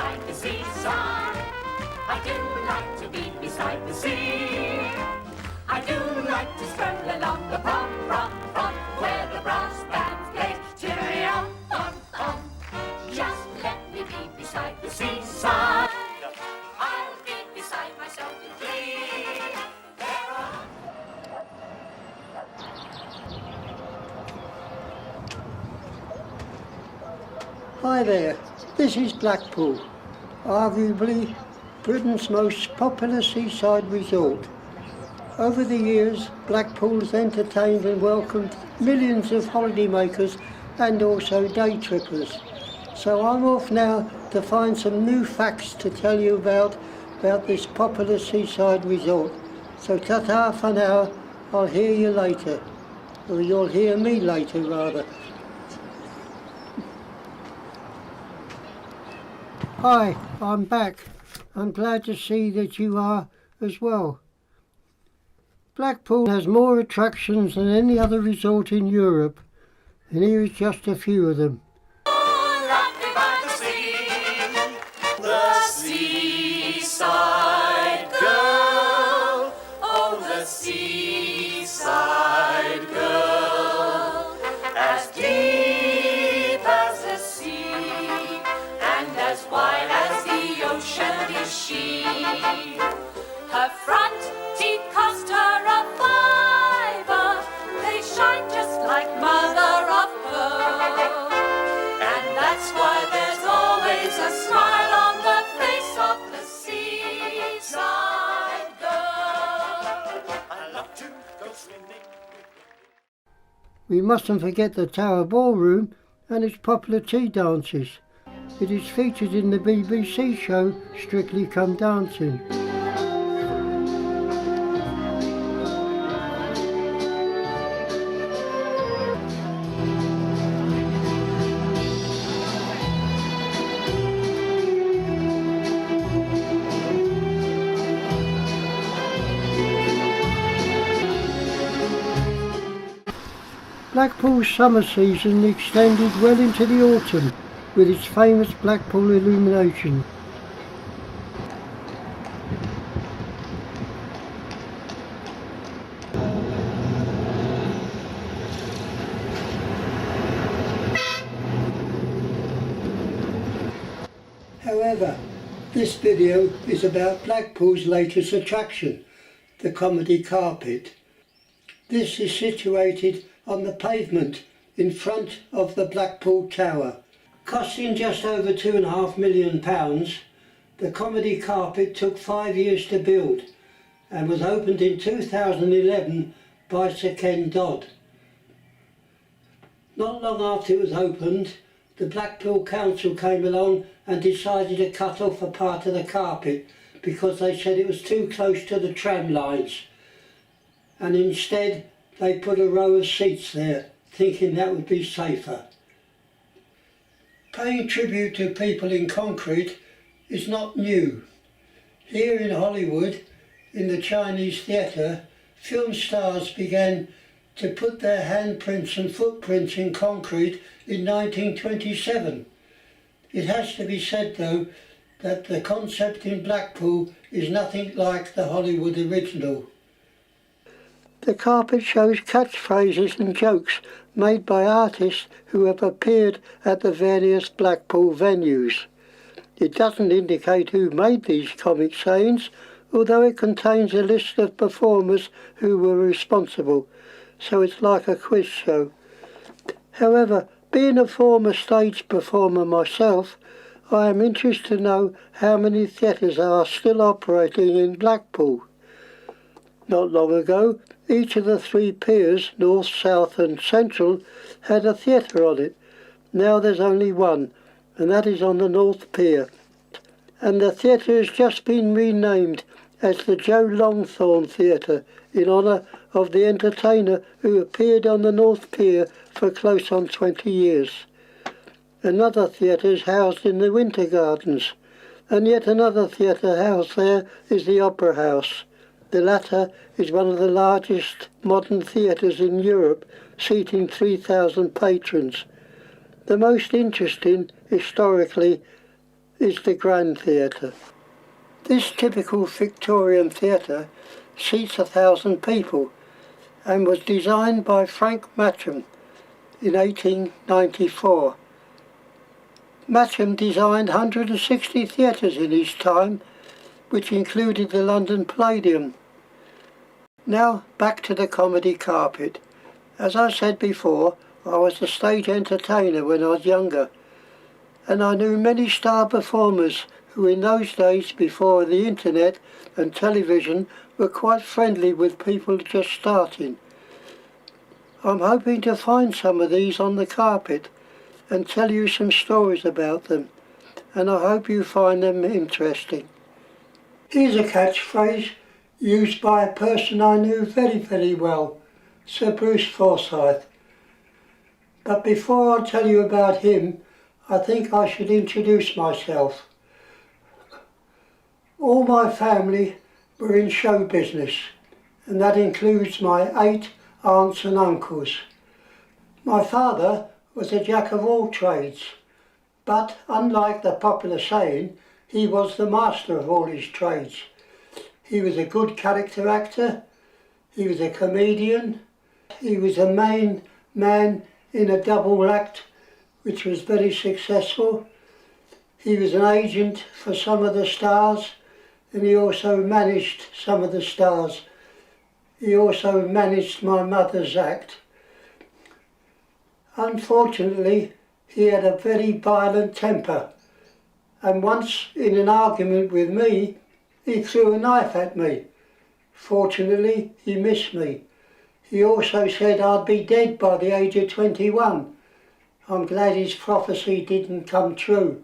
beside the seaside. I do like to be beside the sea. I do like to stroll along the prom, where the brass band plays. Cheerio, just let me be beside the seaside. I'll be beside myself in glee. Hi there, this is Blackpool, arguably Britain's most popular seaside resort. Over the years, Blackpool has entertained and welcomed millions of holidaymakers and also day trippers. So I'm off now to find some new facts to tell you about this popular seaside resort. So ta-ta for now, I'll hear you later, or you'll hear me later rather. Hi, I'm back. I'm glad to see that you are as well. Blackpool has more attractions than any other resort in Europe, and here is just a few of them. The seaside girl, oh the seaside girl, as deep as the sea, and as wide as the ocean is she. Her front teeth cost her a fiver, they shine just like mother of pearl, and that's why there's always a smile on the face of the seaside girl. I love to go swimming. We mustn't forget the Tower Ballroom and its popular tea dances. It is featured in the BBC show Strictly Come Dancing. Blackpool's summer season extended well into the autumn with its famous Blackpool illumination. However, this video is about Blackpool's latest attraction, the Comedy Carpet. This is situated on the pavement in front of the Blackpool Tower. Costing just over £2.5 million, the Comedy Carpet took 5 years to build and was opened in 2011 by Sir Ken Dodd. Not long after it was opened, the Blackpool Council came along and decided to cut off a part of the carpet because they said it was too close to the tram lines, and instead they put a row of seats there, thinking that would be safer. Paying tribute to people in concrete is not new. Here in Hollywood, in the Chinese theatre, film stars began to put their handprints and footprints in concrete in 1927. It has to be said though that the concept in Blackpool is nothing like the Hollywood original. The carpet shows catchphrases and jokes made by artists who have appeared at the various Blackpool venues. It doesn't indicate who made these comic sayings, although it contains a list of performers who were responsible, so it's like a quiz show. However, being a former stage performer myself, I am interested to know how many theatres are still operating in Blackpool. Not long ago, each of the three piers, North, South and Central, had a theatre on it. Now there's only one, and that is on the North Pier. And the theatre has just been renamed as the Joe Longthorne Theatre in honour of the entertainer who appeared on the North Pier for close on 20 years. Another theatre is housed in the Winter Gardens, and yet another theatre housed there is the Opera House. The latter is one of the largest modern theatres in Europe, seating 3,000 patrons. The most interesting, historically, is the Grand Theatre. This typical Victorian theatre seats 1,000 people and was designed by Frank Matcham in 1894. Matcham designed 160 theatres in his time, which included the London Palladium. Now back to the comedy carpet. As I said before, I was a stage entertainer when I was younger, and I knew many star performers who in those days before the internet and television were quite friendly with people just starting. I'm hoping to find some of these on the carpet and tell you some stories about them, and I hope you find them interesting. Here's a catchphrase used by a person I knew very, very well, Sir Bruce Forsyth. But before I tell you about him, I think I should introduce myself. All my family were in show business, and that includes my 8 aunts and uncles. My father was a jack of all trades, but unlike the popular saying, he was the master of all his trades. He was a good character actor, he was a comedian, he was a main man in a double act which was very successful. He was an agent for some of the stars, and he also managed some of the stars. He also managed my mother's act. Unfortunately, he had a very violent temper, and once in an argument with me, he threw a knife at me. Fortunately, he missed me. He also said I'd be dead by the age of 21. I'm glad his prophecy didn't come true.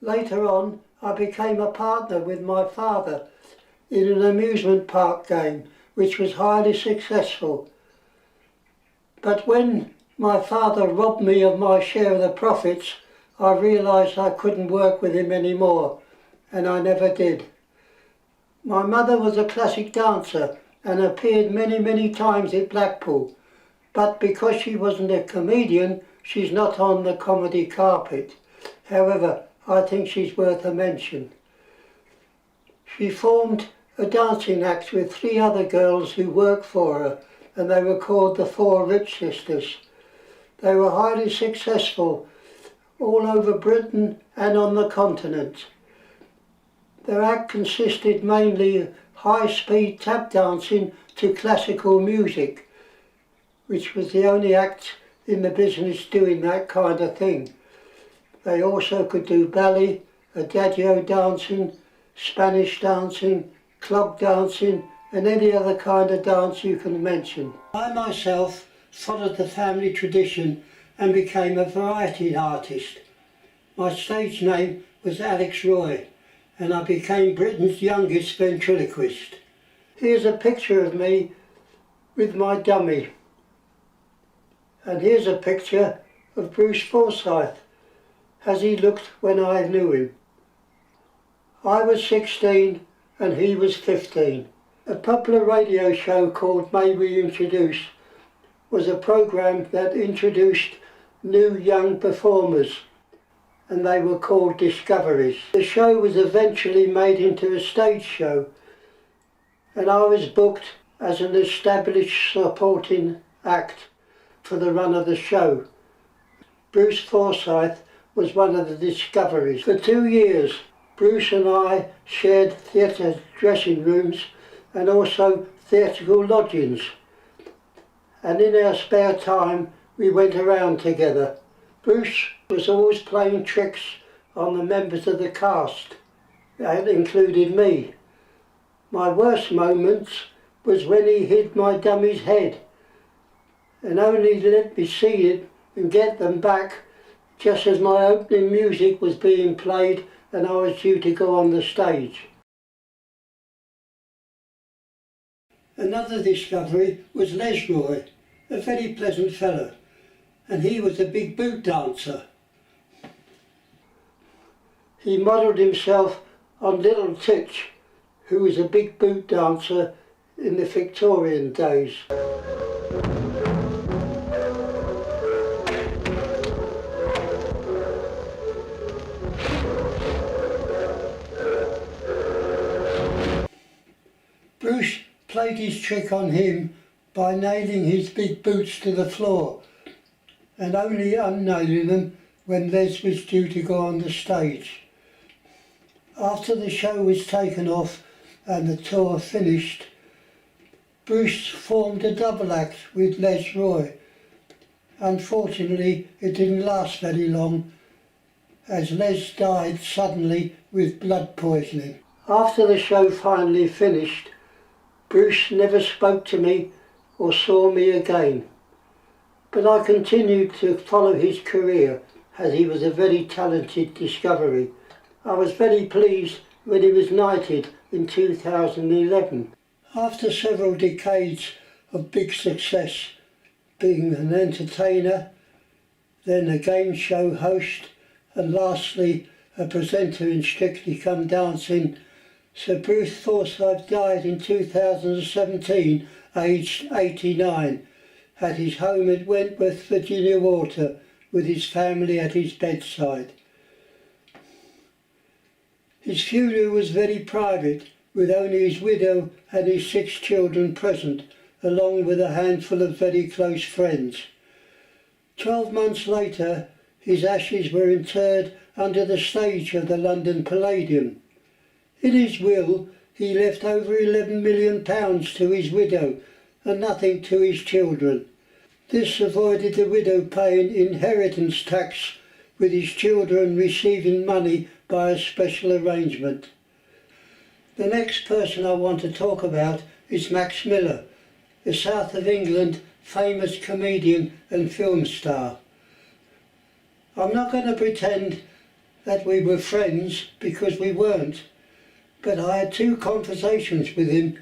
Later on, I became a partner with my father in an amusement park game, which was highly successful. But when my father robbed me of my share of the profits, I realised I couldn't work with him anymore, and I never did. My mother was a classic dancer and appeared many, many times at Blackpool, but because she wasn't a comedian, she's not on the comedy carpet. However, I think she's worth a mention. She formed a dancing act with 3 other girls who worked for her, and they were called the 4 Rich Sisters. They were highly successful all over Britain and on the continent. Their act consisted mainly of high-speed tap dancing to classical music, which was the only act in the business doing that kind of thing. They also could do ballet, adagio dancing, Spanish dancing, clog dancing, and any other kind of dance you can mention. I myself followed the family tradition and became a variety artist. My stage name was Alex Roy, and I became Britain's youngest ventriloquist. Here's a picture of me with my dummy. And here's a picture of Bruce Forsyth as he looked when I knew him. I was 16 and he was 15. A popular radio show called May We Introduce was a programme that introduced new young performers, and they were called Discoveries. The show was eventually made into a stage show, and I was booked as an established supporting act for the run of the show. Bruce Forsyth was one of the Discoveries. For 2 years, Bruce and I shared theatre dressing rooms and also theatrical lodgings. And in our spare time, we went around together. Bruce was always playing tricks on the members of the cast. That included me. My worst moments was when he hid my dummy's head and only let me see it and get them back just as my opening music was being played and I was due to go on the stage. Another discovery was Les Roy, a very pleasant fellow, and he was a big boot dancer. He modelled himself on Little Titch, who was a big boot dancer in the Victorian days. Bruce played his trick on him by nailing his big boots to the floor and only unnailing them when Les was due to go on the stage. After the show was taken off and the tour finished, Bruce formed a double act with Les Roy. Unfortunately, it didn't last very long, as Les died suddenly with blood poisoning. After the show finally finished, Bruce never spoke to me or saw me again. But I continued to follow his career, as he was a very talented discovery. I was very pleased when he was knighted in 2011. After several decades of big success, being an entertainer, then a game show host, and lastly a presenter in Strictly Come Dancing, Sir Bruce Forsyth died in 2017, aged 89, at his home at Wentworth, Virginia Water, with his family at his bedside. His funeral was very private, with only his widow and his 6 children present, along with a handful of very close friends. 12 months later, his ashes were interred under the stage of the London Palladium. In his will, he left over £11 million to his widow and nothing to his children. This avoided the widow paying inheritance tax, with his children receiving money by a special arrangement. The next person I want to talk about is Max Miller, the South of England famous comedian and film star. I'm not going to pretend that we were friends, because we weren't, but I had 2 conversations with him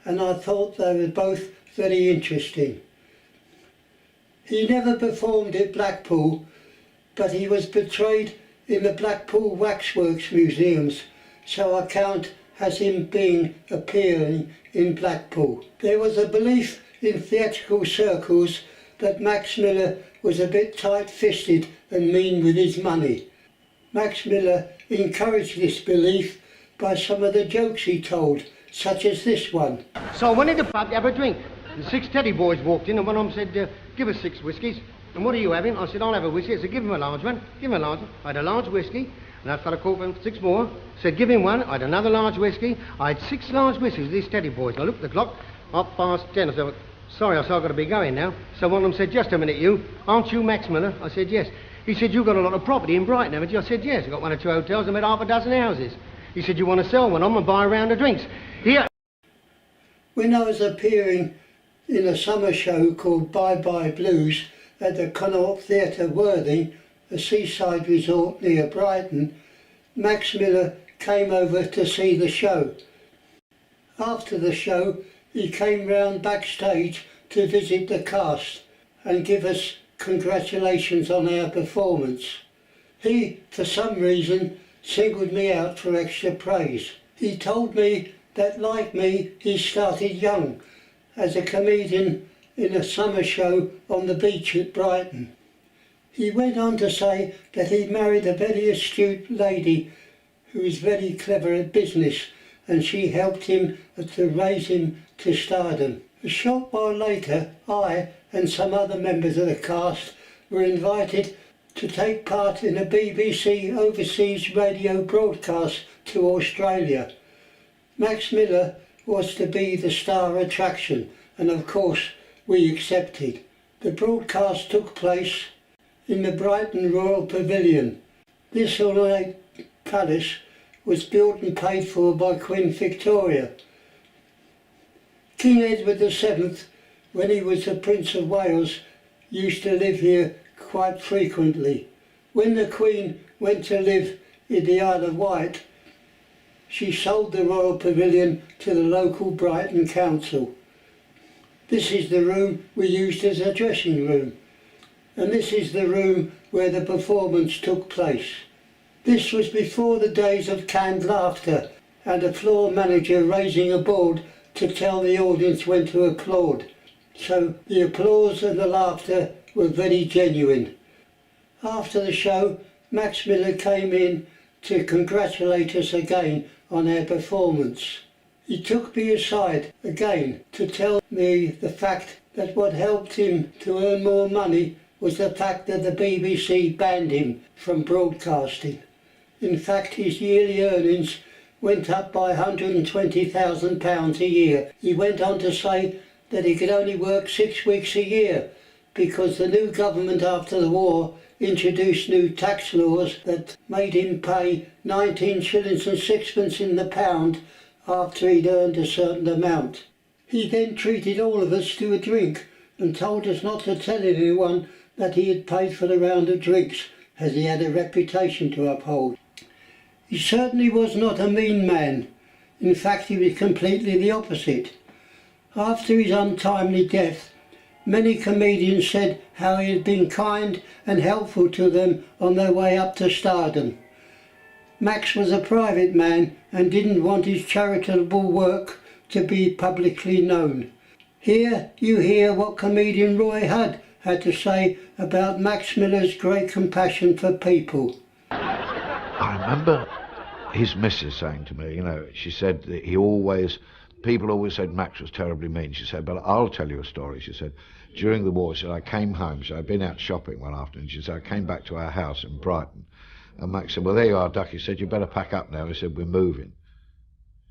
and I thought they were both very interesting. He never performed at Blackpool, but he was portrayed in the Blackpool Waxworks Museums, so I count as him appearing in Blackpool. There was a belief in theatrical circles that Max Miller was a bit tight-fisted and mean with his money. Max Miller encouraged this belief by some of the jokes he told, such as this one. So I went into the pub to have a drink. The 6 teddy boys walked in and one of them said, give us 6 whiskies. And what are you having? I said, I'll have a whiskey. I said, give him a large one. Give him a large one. I had a large whiskey, and that fella called for 6 more. Said, give him one. I had another large whiskey. I had 6 large whiskies with these teddy boys. And I looked at the clock, 10:30. I said, sorry, I said, I've got to be going now. So one of them said, just a minute, you. Aren't you Max Miller? I said, yes. He said, you've got a lot of property in Brighton, haven't you? I said, yes. I've got 1 or 2 hotels and about half a dozen houses. He said, you want to sell one of them and buy a round of drinks? Here. When I was appearing in a summer show called Bye Bye Blues at the Connaught Theatre, Worthing, a seaside resort near Brighton, Max Miller came over to see the show. After the show, he came round backstage to visit the cast and give us congratulations on our performance. He, for some reason, singled me out for extra praise. He told me that, like me, he started young as a comedian in a summer show on the beach at Brighton. He went on to say that he married a very astute lady who was very clever at business, and she helped him to raise him to stardom. A short while later, I and some other members of the cast were invited to take part in a BBC overseas radio broadcast to Australia. Max Miller was to be the star attraction, and of course we accepted. The broadcast took place in the Brighton Royal Pavilion. This ornate palace was built and paid for by Queen Victoria. King Edward VII, when he was the Prince of Wales, used to live here quite frequently. When the Queen went to live in the Isle of Wight, she sold the Royal Pavilion to the local Brighton Council. This is the room we used as a dressing room, and this is the room where the performance took place. This was before the days of canned laughter and a floor manager raising a board to tell the audience when to applaud. So the applause and the laughter were very genuine. After the show, Max Miller came in to congratulate us again on our performance. He took me aside again to tell me the fact that what helped him to earn more money was the fact that the BBC banned him from broadcasting. In fact, his yearly earnings went up by £120,000 a year. He went on to say that he could only work 6 weeks a year because the new government after the war introduced new tax laws that made him pay 19 shillings and sixpence in the pound after he'd earned a certain amount. He then treated all of us to a drink and told us not to tell anyone that he had paid for the round of drinks, as he had a reputation to uphold. He certainly was not a mean man. In fact, he was completely the opposite. After his untimely death, many comedians said how he had been kind and helpful to them on their way up to stardom. Max was a private man and didn't want his charitable work to be publicly known. Here you hear what comedian Roy Hudd had to say about Max Miller's great compassion for people. I remember his missus saying to me, she said that people always said Max was terribly mean. She said, but I'll tell you a story. She said, during the war, she said, I came home. She said, I'd been out shopping one afternoon. She said, I came back to our house in Brighton. And Max said, well, there you are, Duck. He said, you better pack up now. He said, we're moving.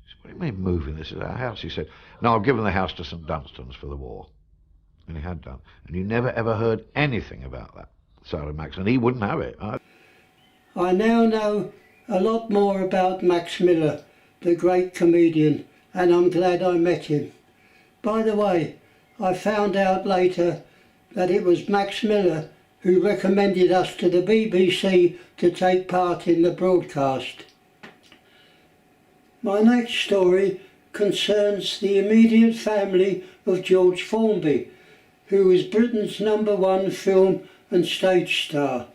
He said, what do you mean moving? This is our house. He said, no, I've given the house to St Dunstan's for the war. And he had done. And you never ever heard anything about that side of Max, and he wouldn't have it. I now know a lot more about Max Miller, the great comedian, and I'm glad I met him. By the way, I found out later that it was Max Miller who recommended us to the BBC to take part in the broadcast. My next story concerns the immediate family of George Formby, who was Britain's #1 film and stage star.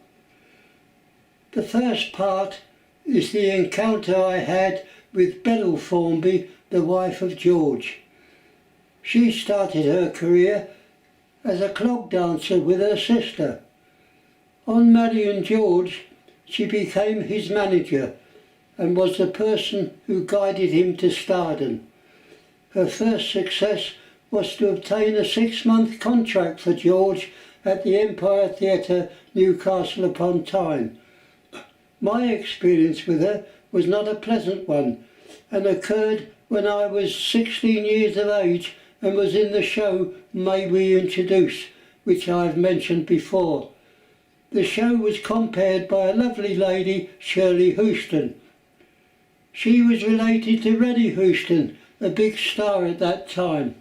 The first part is the encounter I had with Beryl Formby, the wife of George. She started her career as a clog dancer with her sister. On marrying George, she became his manager and was the person who guided him to stardom. Her first success was to obtain a 6-month contract for George at the Empire Theatre, Newcastle upon Tyne. My experience with her was not a pleasant one and occurred when I was 16 years of age and was in the show May We Introduce, which I've mentioned before. The show was compared by a lovely lady, Shirley Houston. She was related to Reddy Houston, a big star at that time.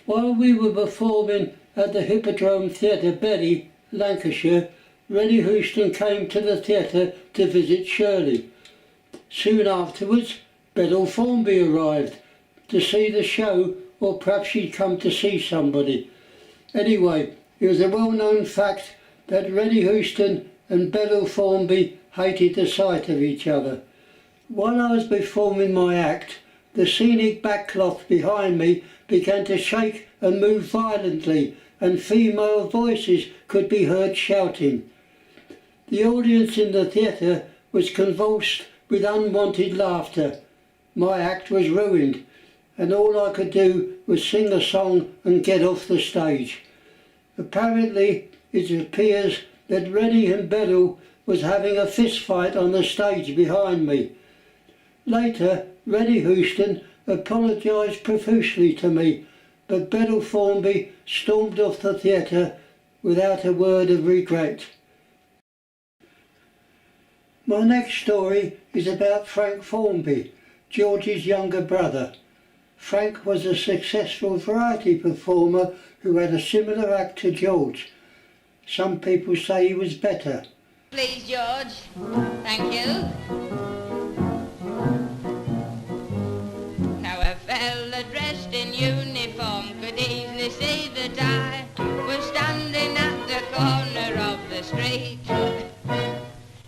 While we were performing at the Hippodrome Theatre, Bury, Lancashire, Reddy Houston came to the theatre to visit Shirley. Soon afterwards, Beryl Formby arrived to see the show, or perhaps she'd come to see somebody. Anyway, it was a well-known fact that Reddy Houston and Beryl Formby hated the sight of each other. While I was performing my act, the scenic backcloth behind me began to shake and move violently, and female voices could be heard shouting. The audience in the theatre was convulsed with unwanted laughter. My act was ruined, and all I could do was sing a song and get off the stage. Apparently, it appears that Reddy and Beryl was having a fist fight on the stage behind me. Later, Reddy Houston apologised profusely to me, but Beryl Formby stormed off the theatre without a word of regret. My next story is about Frank Formby, George's younger brother. Frank was a successful variety performer who had a similar act to George. Some people say he was better. Please, George. Thank you. Now a fella dressed in uniform could easily see that I was standing at the corner of the street.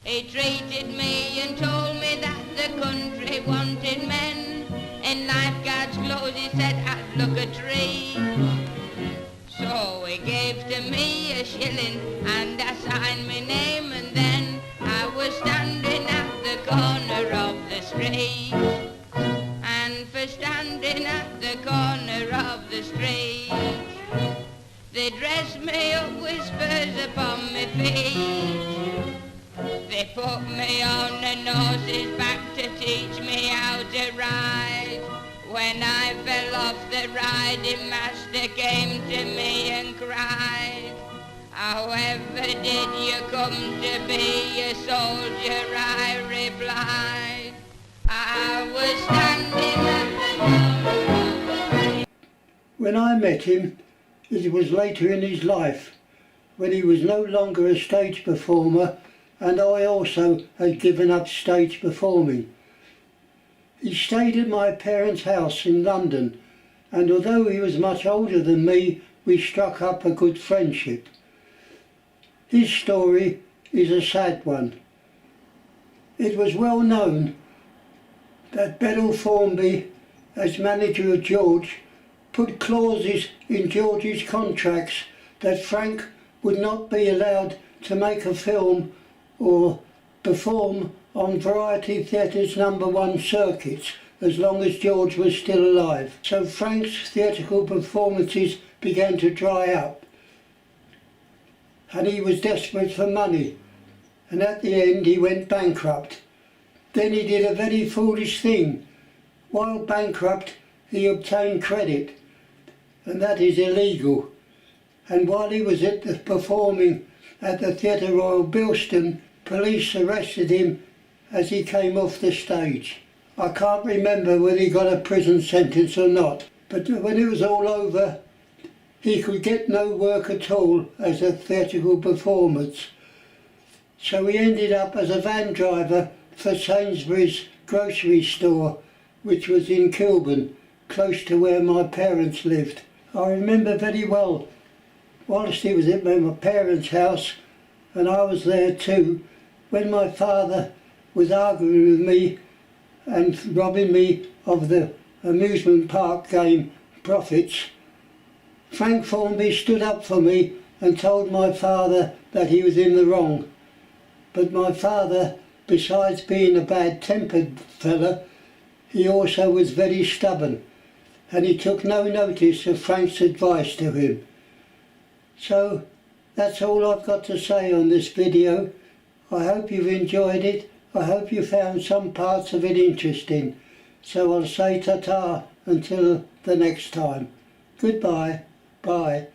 He treated me and told me that the country wanted men. In lifeguard's clothes he said I'd look a treat. So he gave to me a shilling and I signed my name, and then I was standing at the corner of the street. And for standing They put me on the horse's back to teach me how to ride. When I fell off the riding master came to me and cried, "However did you come to be a soldier?" I replied, "I was standing at the..." When I met him, it was later in his life, when he was no longer a stage performer, and I also had given up stage performing. He stayed at my parents' house in London, and although he was much older than me, we struck up a good friendship. His story is a sad one. It was well known that Beryl Formby, as manager of George, put clauses in George's contracts that Frank would not be allowed to make a film or perform on variety theatre's #1 circuits as long as George was still alive. So Frank's theatrical performances began to dry up, and he was desperate for money, and at the end he went bankrupt. Then he did a very foolish thing. While bankrupt, he obtained credit, and that is illegal. And while he was performing at the Theatre Royal Bilston, police arrested him as he came off the stage. I can't remember whether he got a prison sentence or not, but when it was all over, he could get no work at all as a theatrical performance. So he ended up as a van driver for Sainsbury's grocery store, which was in Kilburn, close to where my parents lived. I remember very well, whilst he was at my parents' house, and I was there too, when my father was arguing with me and robbing me of the amusement park game profits, Frank Formby stood up for me and told my father that he was in the wrong. But my father, besides being a bad-tempered fella, he also was very stubborn, and he took no notice of Frank's advice to him. So that's all I've got to say on this video. I hope you've enjoyed it. I hope you found some parts of it interesting. So I'll say ta-ta until the next time. Goodbye. Bye.